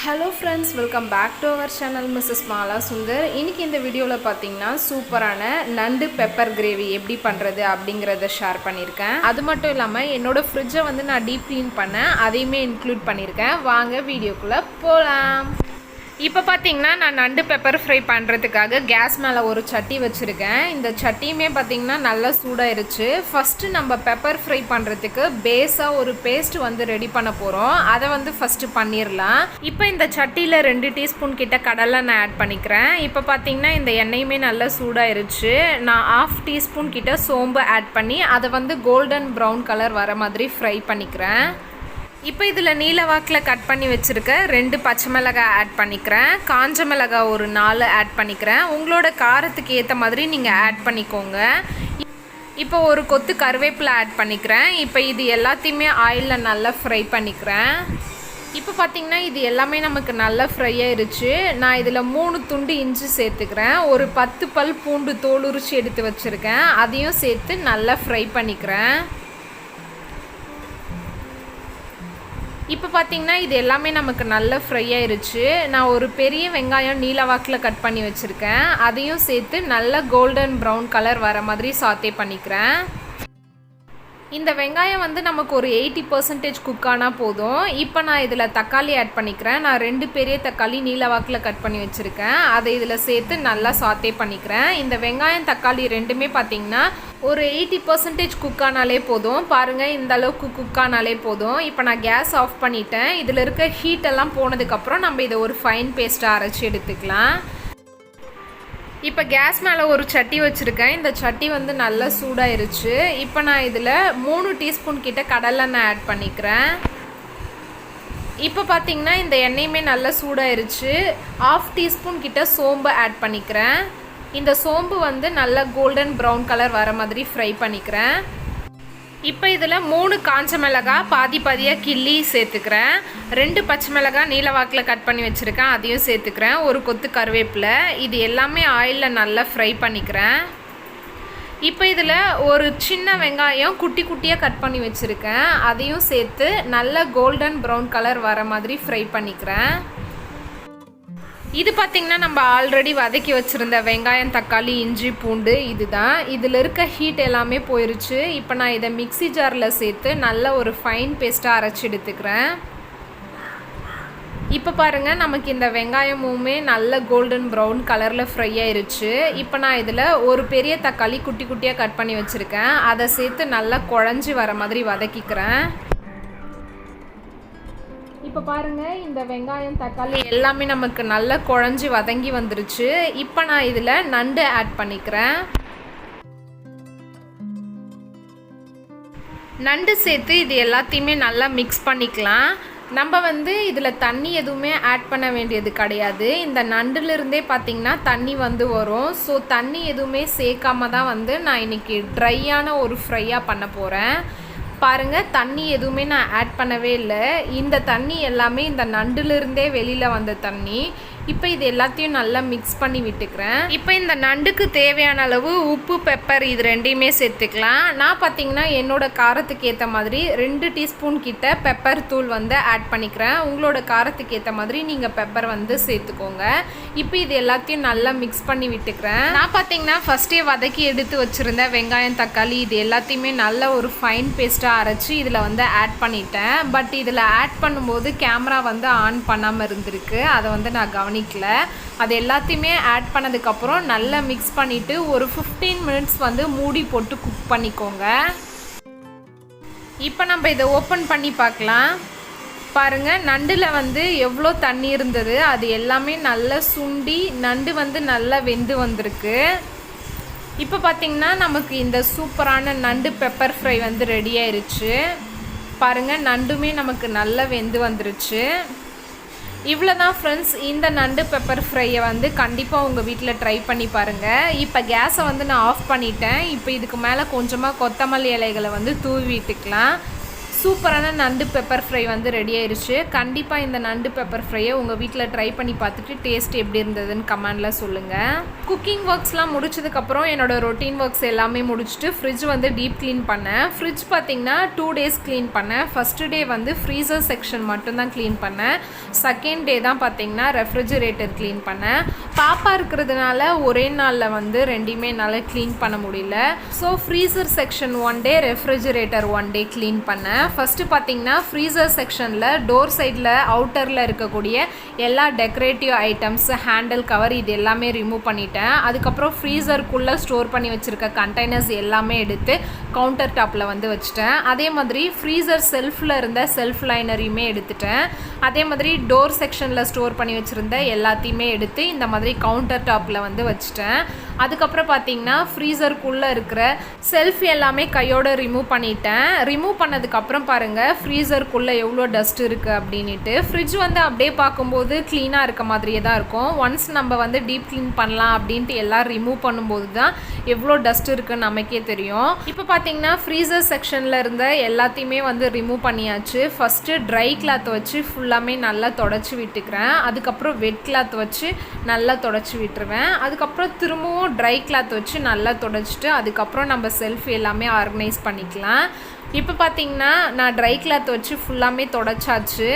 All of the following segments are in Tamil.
Hello friends, welcome back to our channel MRS.MALASUNDAR. இன்னைக்கு இந்த வீடியோல பாத்தீங்கன்னா சூப்பரான நண்டு பெப்பர் கிரேவி எப்படி பண்றது அப்படிங்கறத ஷேர் பண்ணிருக்கேன். அது மட்டும் இல்லாம என்னோட ஃப்ரிட்ஜை வந்து நான் டீப் க்ளீன் பண்ணேன், அதையுமே இன்க்ளூட் பண்ணிருக்கேன். வாங்க வீடியோக்குள்ள போலாம். இப்போ பார்த்தீங்கன்னா நான் நண்டு பெப்பர் ஃப்ரை பண்ணுறதுக்காக கேஸ் மேலே ஒரு சட்டி வச்சுருக்கேன். இந்த சட்டியுமே பார்த்தீங்கன்னா நல்லா சூடாயிருச்சு. ஃபஸ்ட்டு நம்ம பெப்பர் ஃப்ரை பண்ணுறதுக்கு பேஸாக ஒரு பேஸ்ட் வந்து ரெடி பண்ண போகிறோம். அதை வந்து ஃபஸ்ட்டு பண்ணிடலாம். இப்போ இந்த சட்டியில் 2 டீஸ்பூன் கிட்ட கடலை நான் ஆட் பண்ணிக்கிறேன். இப்போ பார்த்தீங்கன்னா இந்த எண்ணெயுமே நல்லா சூடாயிருச்சு. நான் 1/2 டீஸ்பூன் கிட்ட சோம்பு ஆட் பண்ணி அதை வந்து கோல்டன் ப்ரௌன் கலர் வர மாதிரி ஃப்ரை பண்ணிக்கிறேன். இப்போ இதில் நீல வாக்கில் கட் பண்ணி வச்சுருக்க 2 பச்சை மிளகாய் ஆட் பண்ணிக்கிறேன். காஞ்ச மிளகாய் ஒரு 4 ஆட் பண்ணிக்கிறேன். உங்களோட காரத்துக்கு ஏற்ற மாதிரி நீங்கள் ஆட் பண்ணிக்கோங்க. இப்போ ஒரு கொத்து கருவேப்பிலை ஆட் பண்ணிக்கிறேன். இப்போ இது எல்லாத்தையுமே ஆயிலில் நல்லா ஃப்ரை பண்ணிக்கிறேன். இப்போ பார்த்திங்கன்னா இது எல்லாமே நமக்கு நல்லா ஃப்ரை ஆயிருச்சு. நான் இதில் 3 துண்டு இஞ்சி சேர்த்துக்கிறேன். ஒரு 10 பல் பூண்டு தோல் உரிச்சு எடுத்து வச்சுருக்கேன். அதையும் சேர்த்து நல்லா ஃப்ரை பண்ணிக்கிறேன். இப்போ பார்த்தீங்கன்னா இது எல்லாமே நமக்கு நல்லா ஃப்ரை ஆயிருச்சு. நான் ஒரு பெரிய வெங்காயம் நீல வாக்கில் கட் பண்ணி வச்சுருக்கேன். அதையும் சேர்த்து நல்லா கோல்டன் ப்ரௌன் கலர் வர மாதிரி சாத்தே பண்ணிக்கிறேன். இந்த வெங்காயம் வந்து நமக்கு ஒரு 80% குக் ஆனால் போதும். இப்போ நான் இதில் தக்காளி ஆட் பண்ணிக்கிறேன். நான் 2 பெரிய தக்காளி நீல வாக்கில் கட் பண்ணி வச்சுருக்கேன். அதை இதில் சேர்த்து நல்லா சாத்தே பண்ணிக்கிறேன். இந்த வெங்காயம் தக்காளி ரெண்டுமே பார்த்திங்கன்னா ஒரு 80% குக் ஆனாலே போதும். பாருங்கள், இந்த அளவுக்கு குக் ஆனாலே போதும். இப்போ நான் கேஸ் ஆஃப் பண்ணிட்டேன். இதில் இருக்க ஹீட் எல்லாம் போனதுக்கப்புறம் நம்ம இதை ஒரு ஃபைன் பேஸ்ட்டாக அரைச்சி எடுத்துக்கலாம். இப்போ கேஸ் மேலே ஒரு சட்டி வச்சுருக்கேன். இந்த சட்டி வந்து நல்லா சூடாயிருச்சு. இப்போ நான் இதில் 3 டீஸ்பூன் கிட்ட கடலெண்ணெய் ஆட் பண்ணிக்கிறேன். இப்போ பார்த்தீங்கன்னா இந்த எண்ணெயுமே நல்லா சூடாயிருச்சு. 1/2 டீஸ்பூன் கிட்ட சோம்பு ஆட் பண்ணிக்கிறேன். இந்த சோம்பு வந்து நல்லா கோல்டன் ப்ரௌன் கலர் வர மாதிரி ஃப்ரை பண்ணிக்கிறேன். இப்போ இதில் 3 காஞ்ச மிளகாய் பாதியாக கிள்ளி சேர்த்துக்கிறேன். 2 பச்சை மிளகாய் நீல வாக்கில் கட் பண்ணி வச்சுருக்கேன், அதையும் சேர்த்துக்கிறேன். ஒரு கொத்து கருவேப்பிலை. இது எல்லாமே ஆயிலில் நல்லா ஃப்ரை பண்ணிக்கிறேன். இப்போ இதில் ஒரு சின்ன வெங்காயம் குட்டி குட்டியாக கட் பண்ணி வச்சுருக்கேன், அதையும் சேர்த்து நல்லா கோல்டன் ப்ரௌன் கலர் வர மாதிரி ஃப்ரை பண்ணிக்கிறேன். இது பார்த்திங்கன்னா நம்ம ஆல்ரெடி வதக்கி வச்சுருந்த வெங்காயம் தக்காளி இஞ்சி பூண்டு இதுதான். இதில் இருக்க ஹீட் எல்லாமே போயிருச்சு. இப்போ நான் இதை மிக்ஸி ஜாரில் சேர்த்து நல்ல ஒரு ஃபைன் பேஸ்ட்டாக அரைச்சி எடுத்துக்கிறேன். இப்போ பாருங்கள், நமக்கு இந்த வெங்காயமுமே நல்ல கோல்டன் ப்ரௌன் கலரில் ஃப்ரை ஆயிருச்சு. இப்போ நான் இதில் ஒரு பெரிய தக்காளி குட்டி குட்டியாக கட் பண்ணி வச்சுருக்கேன், அதை சேர்த்து நல்லா குழஞ்சி வர மாதிரி வதக்கிக்கிறேன். இப்போ பாருங்கள், இந்த வெங்காயம் தக்காளி எல்லாமே நமக்கு நல்லா குழஞ்சி வதங்கி வந்துருச்சு. இப்போ நான் இதில் நண்டு ஆட் பண்ணிக்கிறேன். நண்டு சேர்த்து இது எல்லாத்தையுமே நல்லா மிக்ஸ் பண்ணிக்கலாம். நம்ம வந்து இதில் தண்ணி எதுவுமே ஆட் பண்ண வேண்டியது கிடையாது. இந்த நண்டுலேருந்தே பார்த்திங்கன்னா தண்ணி வந்து வரும். ஸோ தண்ணி எதுவுமே சேர்க்காம தான் வந்து நான் இன்றைக்கி ட்ரையான ஒரு ஃப்ரையாக பண்ண போகிறேன். பாருங்கள், தண்ணி எதுவுமே நான் ஆட் பண்ணவே இல்லை. இந்த தண்ணி எல்லாமே இந்த நண்டுலேருந்தே வெளியில் வந்த தண்ணி. இப்போ இது எல்லாத்தையும் நல்லா மிக்ஸ் பண்ணி விட்டுக்கிறேன். இப்போ இந்த நண்டுக்கு தேவையான அளவு உப்பு பெப்பர் இது ரெண்டையுமே சேர்த்துக்கலாம். நான் பார்த்திங்கன்னா என்னோட காரத்துக்கு ஏற்ற மாதிரி 2 டீஸ்பூன் கிட்ட பெப்பர் தூள் வந்து ஆட் பண்ணிக்கிறேன். உங்களோட காரத்துக்கு ஏற்ற மாதிரி நீங்கள் பெப்பர் வந்து சேர்த்துக்கோங்க. இப்போ இது எல்லாத்தையும் நல்லா மிக்ஸ் பண்ணி விட்டுக்கிறேன். நான் பார்த்திங்கன்னா ஃபஸ்ட்டே வதக்கி எடுத்து வச்சுருந்த வெங்காயம் தக்காளி இது எல்லாத்தையுமே நல்ல ஒரு ஃபைன் பேஸ்ட்டாக அரைச்சி இதில் வந்து ஆட் பண்ணிட்டேன். பட் இதில் ஆட் பண்ணும்போது கேமரா வந்து ஆன் பண்ணாமல் இருந்திருக்கு. அதை வந்து நான் கவனிக்கல. அது எல்லாத்தையுமே ஆட் பண்ணதுக்கப்புறம் நல்லா மிக்ஸ் பண்ணிவிட்டு ஒரு 15 மினிட்ஸ் வந்து மூடி போட்டு குக் பண்ணிக்கோங்க. இப்போ நம்ம இதை ஓப்பன் பண்ணி பார்க்கலாம். பாருங்கள், நண்டில் வந்து எவ்வளோ தண்ணி இருந்தது அது எல்லாமே நல்லா சுண்டி நண்டு வந்து நல்லா வெந்து வந்திருக்கு. இப்போ பார்த்திங்கன்னா நமக்கு இந்த சூப்பரான நண்டு பெப்பர் ஃப்ரை வந்து ரெடி ஆயிருச்சு. பாருங்கள், நண்டுமே நமக்கு நல்லா வெந்து வந்துருச்சு. இவ்வளோ தான் ஃப்ரெண்ட்ஸ். இந்த நண்டு பெப்பர் ஃப்ரையை வந்து கண்டிப்பாக உங்கள் வீட்டில் ட்ரை பண்ணி பாருங்கள். இப்போ கேஸை வந்து நான் ஆஃப் பண்ணிட்டேன். இப்போ இதுக்கு மேலே கொஞ்சமாக கொத்தமல்லி இலைகளை வந்து தூவி விட்டுக்கலாம். சூப்பரான நண்டு பெப்பர் ஃப்ரை வந்து ரெடி ஆயிடுச்சு. கண்டிப்பாக இந்த நண்டு பெப்பர் ஃப்ரையை உங்கள் வீட்டில் ட்ரை பண்ணி பார்த்துட்டு டேஸ்ட் எப்படி இருந்ததுன்னு கமெண்டில் சொல்லுங்கள். குக்கிங் ஒர்க்ஸ்லாம் முடிச்சதுக்கப்புறம் என்னோட ரொட்டீன் ஒர்க்ஸ் எல்லாமே முடிச்சுட்டு ஃப்ரிட்ஜ் வந்து டீப் க்ளீன் பண்ணேன். ஃப்ரிட்ஜ் பார்த்திங்கன்னா 2 days க்ளீன் பண்ணேன். ஃபஸ்ட்டு டே வந்து ஃப்ரீசர் செக்ஷன் மட்டும்தான் க்ளீன் பண்ணேன். செகண்ட் டே தான் பார்த்திங்கன்னா ரெஃப்ரிஜரேட்டர் க்ளீன் பண்ணேன். பாப்பா இருக்கிறதுனால ஒரே நாளில் வந்து ரெண்டுமே என்னால் க்ளீன் பண்ண முடியல. So freezer section 1 day, refrigerator 1 day clean பண்ணேன். ஃபஸ்ட்டு பார்த்தீங்கன்னா ஃப்ரீசர் செக்ஷனில் டோர் சைடில் அவுட்டரில் இருக்கக்கூடிய எல்லா டெக்கரேட்டிவ் ஐட்டம்ஸ், ஹேண்டில், கவர் இது எல்லாமே ரிமூவ் பண்ணிட்டேன். அதுக்கப்புறம் ஃப்ரீசருக்குள்ளே ஸ்டோர் பண்ணி வச்சுருக்க கண்டெய்னர்ஸ் எல்லாமே எடுத்து கவுண்டர் டாப்பில் வந்து வச்சுட்டேன். அதே மாதிரி ஃப்ரீசர் செல்ஃபில் இருந்த செல்ஃப் லைனரையுமே எடுத்துட்டேன். அதே மாதிரி டோர் செக்ஷனில் ஸ்டோர் பண்ணி வச்சுருந்த எல்லாத்தையுமே எடுத்து இந்த மாதிரி கவுண்டர் டாப்பில் வந்து வச்சுட்டேன். அதுக்கப்புறம் பார்த்தீங்கன்னா ஃப்ரீசருக்குள்ளே இருக்கிற செல்ஃப் எல்லாமே கையோடு ரிமூவ் பண்ணிட்டேன். ரிமூவ் பண்ணதுக்கப்புறம் பாருங்கள் ஃப்ரீசருக்குள்ளே எவ்வளோ டஸ்ட் இருக்குது அப்படின்ட்டு. ஃப்ரிட்ஜ் வந்து அப்படியே பார்க்கும்போது க்ளீனாக இருக்க மாதிரியே தான் இருக்கும். ஒன்ஸ் நம்ம வந்து டீப் க்ளீன் பண்ணலாம் அப்படின்ட்டு எல்லாம் ரிமூவ் பண்ணும்போது தான் எவ்வளோ டஸ்ட் இருக்குன்னு நமக்கே தெரியும். இப்போ பார்த்தீங்கன்னா ஃப்ரீசர் செக்ஷனில் இருந்த எல்லாத்தையுமே வந்து ரிமூவ் பண்ணியாச்சு. ஃபஸ்ட்டு ட்ரை கிளாத் வச்சு ஃபுல்லாமே நல்லா தொடச்சி விட்டுக்கிறேன். அதுக்கப்புறம் வெட் கிளாத் வச்சு நல்லா தொடச்சி விட்டுருவேன். அதுக்கப்புறம் திரும்பவும் ட்ரை கிளாத் வச்சு நல்லா தொடச்சிட்டு அதுக்கப்புறம் நம்ம செல்ஃப் எல்லாமே ஆர்கனைஸ் பண்ணிக்கலாம். இப்போ பார்த்தீங்கன்னா நான் ட்ரை கிளாத் வச்சு ஃபுல்லாமே தொடச்சாச்சு.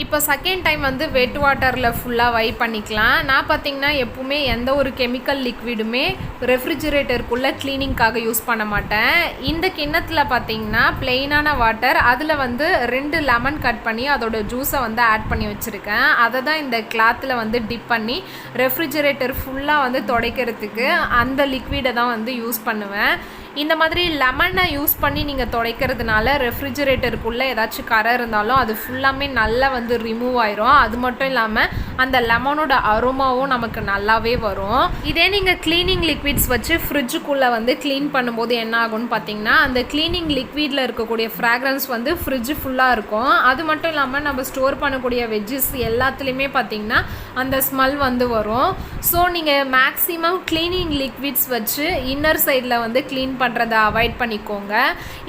இப்போ செகண்ட் டைம் வந்து வெட் வாட்டரில் ஃபுல்லாக வைப் பண்ணிக்கலாம். நான் பார்த்திங்கன்னா எப்பவுமே எந்த ஒரு கெமிக்கல் லிக்விடுமே ரெஃப்ரிஜரேட்டருக்குள்ளே க்ளீனிங்காக யூஸ் பண்ண மாட்டேன். இந்த கிண்ணத்தில் பார்த்திங்கன்னா ப்ளெயினான வாட்டர், அதில் வந்து 2 லெமன் கட் பண்ணி அதோட ஜூஸை வந்து ஆட் பண்ணி வச்சுருக்கேன். அதை தான் இந்த கிளாத்தில் வந்து டிப் பண்ணி ரெஃப்ரிஜரேட்டர் ஃபுல்லாக வந்து துடைக்கிறதுக்கு அந்த லிக்விடை தான் வந்து யூஸ் பண்ணுவேன். இந்த மாதிரி லெமனை யூஸ் பண்ணி நீங்கள் துடைக்கிறதுனால ரெஃப்ரிஜரேட்டருக்குள்ளே ஏதாச்சும் கரை இருந்தாலும் அது ஃபுல்லாமே நல்லா வந்து ரிமூவ் ஆயிரும். அது மட்டும் இல்லாமல் அந்த லெமனோட அரோமாவும் நமக்கு நல்லாவே வரும். இதே நீங்கள் க்ளீனிங் லிக்விட்ஸ் வச்சு ஃப்ரிட்ஜுக்குள்ளே வந்து க்ளீன் பண்ணும்போது என்ன ஆகும்னு பார்த்தீங்கன்னா அந்த க்ளீனிங் லிக்விடில் இருக்கக்கூடிய ஃப்ராக்ரன்ஸ் வந்து ஃப்ரிட்ஜு ஃபுல்லாக இருக்கும். அது மட்டும் இல்லாமல் நம்ம ஸ்டோர் பண்ணக்கூடிய வெஜ்ஜஸ் எல்லாத்துலேயுமே பார்த்திங்கன்னா அந்த ஸ்மெல் வந்து வரும். ஸோ நீங்கள் மேக்ஸிமம் க்ளீனிங் லிக்விட்ஸ் வச்சு இன்னர் சைடில் வந்து க்ளீன் பண்ணுறதை அவாய்ட் பண்ணிக்கோங்க.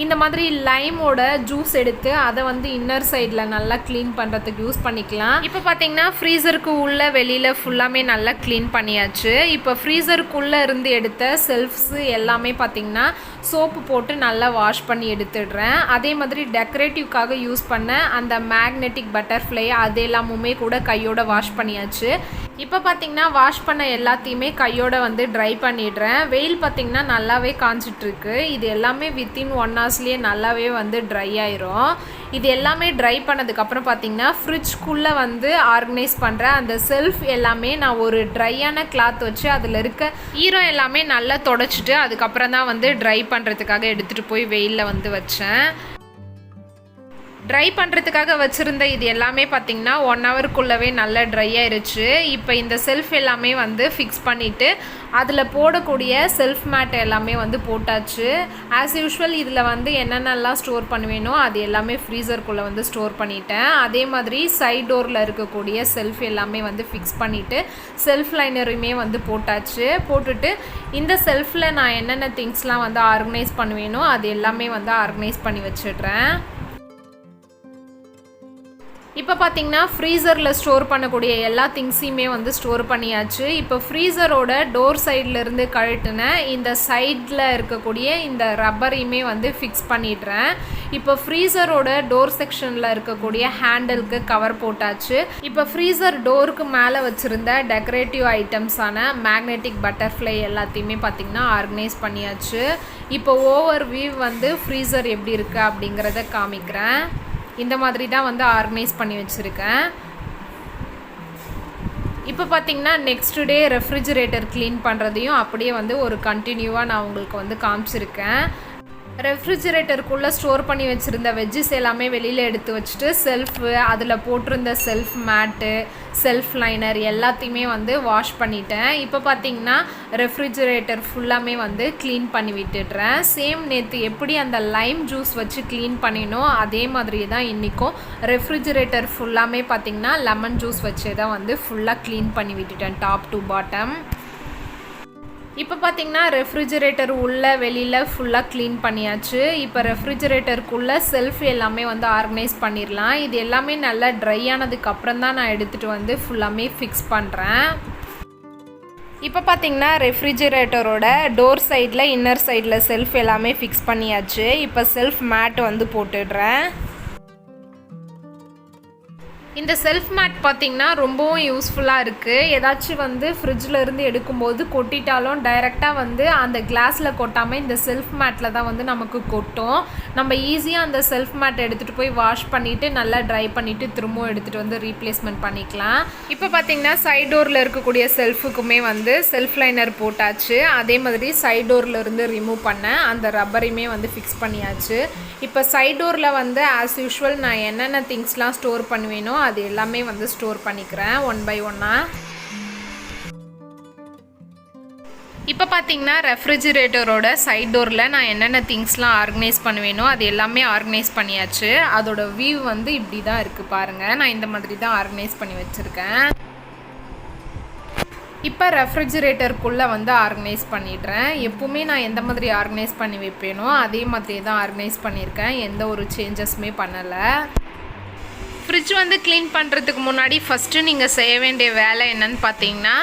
இந்த மாதிரி லைமோட ஜூஸ் எடுத்து அதை வந்து இன்னர் சைடில் நல்லா க்ளீன் பண்ணுறதுக்கு யூஸ் பண்ணிக்கலாம். இப்போ பார்த்தீங்கன்னா ஃப்ரீசருக்கு உள்ள வெளியில் ஃபுல்லாமே நல்லா க்ளீன் பண்ணியாச்சு. இப்போ ஃப்ரீசருக்குள்ளே இருந்து எடுத்த செல்ஃப்ஸு எல்லாமே பார்த்திங்கன்னா சோப்பு போட்டு நல்லா வாஷ் பண்ணி எடுத்துடுறேன். அதே மாதிரி டெக்கரேட்டிவ்காக யூஸ் பண்ண அந்த மேக்னெட்டிக் பட்டர்ஃப்ளை அது எல்லாமுமே கூட கையோட வாஷ் பண்ணியாச்சு. இப்போ பார்த்திங்கன்னா வாஷ் பண்ண எல்லாத்தையுமே கையோட வந்து ட்ரை பண்ணிடுறேன். வெயில் பார்த்திங்கன்னா நல்லாவே காஞ்சிட்ருக்கு. இது எல்லாமே வித்தின் 1 hourஸ்லேயே நல்லாவே வந்து ட்ரை ஆயிரும். இது எல்லாமே ட்ரை பண்ணதுக்கப்புறம் பார்த்திங்கன்னா ஃப்ரிட்ஜ்குள்ளே வந்து ஆர்கனைஸ் பண்ணுற அந்த செல்ஃப் எல்லாமே நான் ஒரு ட்ரையான கிளாத் வச்சு அதில் இருக்க ஈரம் எல்லாமே நல்லா தொடச்சிட்டு அதுக்கப்புறம் தான் வந்து ட்ரை பண்ணுறதுக்காக எடுத்துகிட்டு போய் வெயிலில் வந்து வச்சேன். ட்ரை பண்ணுறதுக்காக வச்சுருந்த இது எல்லாமே பார்த்திங்கன்னா 1 hourக்குள்ளவே நல்லா ட்ரை ஆயிடுச்சு. இப்போ இந்த செல்ஃப் எல்லாமே வந்து ஃபிக்ஸ் பண்ணிவிட்டு அதில் போடக்கூடிய செல்ஃப் மேட் எல்லாமே வந்து போட்டாச்சு. ஆஸ் யூஷுவல் இதில் வந்து என்னென்னலாம் ஸ்டோர் பண்ணுவேனோ அது எல்லாமே ஃப்ரீசருக்குள்ளே வந்து ஸ்டோர் பண்ணிட்டேன். அதே மாதிரி சைட் டோரில் இருக்கக்கூடிய செல்ஃப் எல்லாமே வந்து ஃபிக்ஸ் பண்ணிவிட்டு செல்ஃப் லைனரையுமே வந்து போட்டாச்சு. போட்டுட்டு இந்த செல்ஃபில் நான் என்னென்ன திங்ஸ்லாம் வந்து ஆர்கனைஸ் பண்ணுவேனோ அது எல்லாமே வந்து ஆர்கனைஸ் பண்ணி வச்சிடுறேன். இப்போ பார்த்திங்கன்னா ஃப்ரீசரில் ஸ்டோர் பண்ணக்கூடிய எல்லா திங்ஸையுமே வந்து ஸ்டோர் பண்ணியாச்சு. இப்போ ஃப்ரீசரோட டோர் சைட்லேருந்து கழட்டின இந்த சைடில் இருக்கக்கூடிய இந்த ரப்பரையுமே வந்து ஃபிக்ஸ் பண்ணிடுறேன். இப்போ ஃப்ரீசரோட டோர் செக்ஷனில் இருக்கக்கூடிய ஹேண்டிலுக்கு கவர் போட்டாச்சு. இப்போ ஃப்ரீசர் டோருக்கு மேலே வச்சுருந்த டெக்கரேட்டிவ் ஐட்டம்ஸான மேக்னெட்டிக் பட்டர்ஃப்ளை எல்லாத்தையுமே பார்த்திங்கன்னா ஆர்கனைஸ் பண்ணியாச்சு. இப்போ ஓவர் வியூ வந்து ஃப்ரீசர் எப்படி இருக்குது அப்படிங்கிறத காமிக்கிறேன். இந்த மாதிரி தான் வந்து ஆர்கனைஸ் பண்ணி வச்சுருக்கேன். இப்போ பார்த்திங்கன்னா நெக்ஸ்ட் டே ரெஃப்ரிஜரேட்டர் க்ளீன் பண்ணுறதையும் அப்படியே வந்து ஒரு கண்டினியூவாக நான் உங்களுக்கு வந்து காமிச்சிருக்கேன். ரெஃப்ரிஜரேட்டருக்குள்ளே ஸ்டோர் பண்ணி வச்சுருந்த வெஜ்ஜஸ் எல்லாமே வெளியில் எடுத்து வச்சுட்டு செல்ஃபு, அதில் போட்டிருந்த செல்ஃப் மேட்டு, செல்ஃப் லைனர் எல்லாத்தையுமே வந்து வாஷ் பண்ணிட்டேன். இப்போ பார்த்திங்கன்னா ரெஃப்ரிஜரேட்டர் ஃபுல்லாமே வந்து க்ளீன் பண்ணி விட்டுடுறேன். சேம் நேற்று எப்படி அந்த லைம் ஜூஸ் வச்சு க்ளீன் பண்ணினோம் அதே மாதிரி தான் இன்றைக்கும் ரெஃப்ரிஜரேட்டர் ஃபுல்லாமே பார்த்திங்கன்னா லெமன் ஜூஸ் வச்சே தான் வந்து ஃபுல்லாக க்ளீன் பண்ணி விட்டுட்டேன் டாப் டு பாட்டம். இப்போ பார்த்தீங்கன்னா ரெஃப்ரிஜரேட்டர் உள்ள வெளியில் ஃபுல்லாக க்ளீன் பண்ணியாச்சு. இப்போ ரெஃப்ரிஜரேட்டருக்குள்ளே செல்ஃப் எல்லாமே வந்து ஆர்கனைஸ் பண்ணிடலாம். இது எல்லாமே நல்லா ட்ரை ஆனதுக்கப்புறம் தான் நான் எடுத்துகிட்டு வந்து ஃபுல்லாமே ஃபிக்ஸ் பண்ணுறேன். இப்போ பார்த்தீங்கன்னா ரெஃப்ரிஜரேட்டரோட டோர் சைடில் இன்னர் சைடில் செல்ஃப் எல்லாமே ஃபிக்ஸ் பண்ணியாச்சு. இப்போ செல்ஃப் மேட் வந்து போட்டுடுறேன். இந்த செல்ஃப் மேட் பார்த்திங்கன்னா ரொம்பவும் யூஸ்ஃபுல்லாக இருக்குது. ஏதாச்சும் வந்து ஃப்ரிட்ஜில் இருந்து எடுக்கும்போது கொட்டிட்டாலும் டைரெக்டாக வந்து அந்த கிளாஸில் கொட்டாமல் இந்த செல்ஃப் மேட்டில் தான் வந்து நமக்கு கொட்டும். நம்ம ஈஸியாக அந்த செல்ஃப் மேட் எடுத்துகிட்டு போய் வாஷ் பண்ணிவிட்டு நல்லா ட்ரை பண்ணிவிட்டு திரும்பவும் எடுத்துகிட்டு வந்து ரீப்ளேஸ்மெண்ட் பண்ணிக்கலாம். இப்போ பார்த்திங்கன்னா சைட் டோரில் இருக்கக்கூடிய செல்ஃபுக்குமே வந்து செல்ஃப் லைனர் போட்டாச்சு. அதே மாதிரி சைட் டோரில் இருந்து ரிமூவ் பண்ண அந்த ரப்பரையுமே வந்து ஃபிக்ஸ் பண்ணியாச்சு. இப்போ சைட் டோரில் வந்து ஆஸ் யூஷுவல் நான் என்னென்ன திங்ஸ்லாம் ஸ்டோர் பண்ணுவேனோ அது எல்லாமே வந்து ஸ்டோர் பண்ணிக்கிறேன் ஒன் பை ஒன்னாக. இப்போ பார்த்தீங்கன்னா ரெஃப்ரிஜிரேட்டரோட சைட் டோரில் நான் என்னென்ன திங்ஸ்லாம் ஆர்கனைஸ் பண்ணுவேனோ அது எல்லாமே ஆர்கனைஸ் பண்ணியாச்சு. அதோட வியூ வந்து இப்படி தான் இருக்குது பாருங்கள். நான் இந்த மாதிரி தான் ஆர்கனைஸ் பண்ணி வச்சுருக்கேன். இப்போ ரெஃப்ரிஜிரேட்டருக்குள்ளே வந்து ஆர்கனைஸ் பண்ணிடுறேன். எப்போவுமே நான் எந்த மாதிரி ஆர்கனைஸ் பண்ணி வைப்பேனோ அதே மாதிரி தான் ஆர்கனைஸ் பண்ணியிருக்கேன். எந்த ஒரு சேஞ்சஸுமே பண்ணலை. ஃப்ரிட்ஜ் வந்து க்ளீன் பண்ணுறதுக்கு முன்னாடி ஃபஸ்ட்டு நீங்கள் செய்ய வேண்டிய வேலை என்னன்னு பார்த்தீங்கன்னா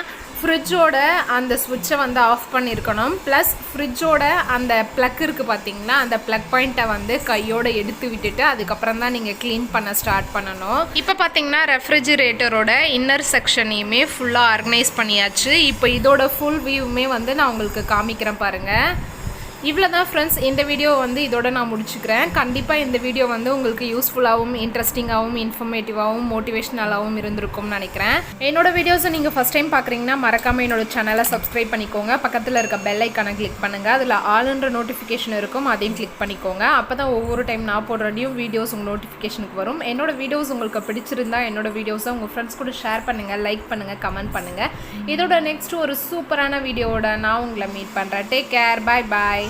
ஃப்ரிட்ஜோட அந்த ஸ்விட்சை வந்து ஆஃப் பண்ணியிருக்கணும். ப்ளஸ் ஃப்ரிட்ஜோட அந்த ப்ளக் இருக்குது பார்த்தீங்கன்னா அந்த ப்ளக் பாயிண்ட்டை வந்து கையோடு எடுத்து விட்டுட்டு அதுக்கப்புறம் தான் நீங்கள் க்ளீன் பண்ண ஸ்டார்ட் பண்ணணும். இப்போ பார்த்தீங்கன்னா ரெஃப்ரிஜிரேட்டரோட இன்னர் செக்ஷனையுமே ஃபுல்லாக ஆர்கனைஸ் பண்ணியாச்சு. இப்போ இதோட ஃபுல் வியூவுமே வந்து நான் உங்களுக்கு காமிக்கிறேன் பாருங்கள். இவ்வளோ தான் ஃப்ரெண்ட்ஸ். இந்த வீடியோ வந்து இதோட நான் முடிச்சுக்கிறேன். கண்டிப்பாக இந்த வீடியோ வந்து உங்களுக்கு யூஸ்ஃபுல்லாகவும் இன்ட்ரெஸ்டிங்காகவும் இன்ஃபர்மேட்டிவாகவும் மோட்டிவேஷ்னலாகவும் இருந்திருக்கும்னு நினைக்கிறேன். என்னோட வீடியோஸை நீங்கள் ஃபஸ்ட் டைம் பார்க்குறீங்கன்னா மறக்காமல் என்னோட சேனலை சப்ஸ்கிரைப் பண்ணிக்கோங்க. பக்கத்தில் இருக்க பெல் ஐக்கானை கிளிக் பண்ணுங்கள். அதில் ஆளுன்ற நோட்டிஃபிகேஷன் இருக்கும், அதையும் கிளிக் பண்ணிக்கோங்க. அப்போ தான் ஒவ்வொரு டைம் நான் போடுற நியூ வீடியோஸ் உங்கள் நோட்டிஃபிகேஷனுக்கு வரும். என்னோட வீடியோஸ் உங்களுக்கு பிடிச்சிருந்தா என்னோட வீடியோஸை உங்கள் ஃப்ரெண்ட்ஸ் கூட ஷேர் பண்ணுங்கள், லைக் பண்ணுங்கள், கமெண்ட் பண்ணுங்கள். இதோட நெக்ஸ்ட் ஒரு சூப்பரான வீடியோவோட நான் உங்களை மீட் பண்ணுறேன். டேக் கேர், பாய் பாய்.